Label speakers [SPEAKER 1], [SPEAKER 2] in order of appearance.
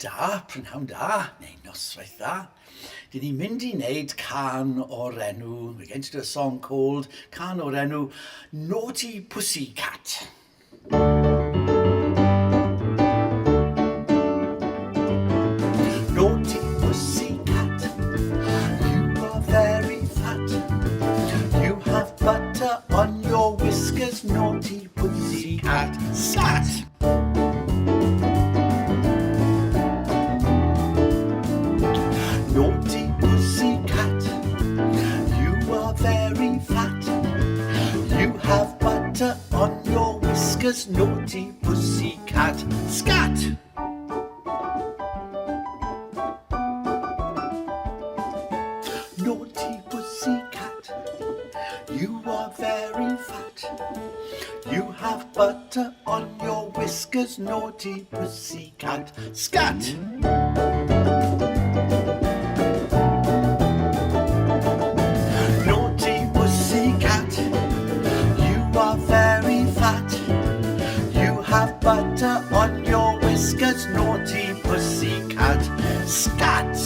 [SPEAKER 1] da, prynhawn da, neu noswaith da. Dyn ni'n mynd i wneud can o'r enw, we're going to do a song called can o'r enw Naughty Pussycat. Naughty pussycat, you are very fat. You have butter on your whiskers, naughty pussycat. Scat! Naughty pussycat, you are very fat. You have butter on your whiskers, naughty pussycat. Scat! Naughty pussycat, you are very fat. You have butter on your whiskers, naughty pussycat. Scat! Naughty pussycat, you are very fat. You have butter on your whiskers, naughty pussycat. Scat!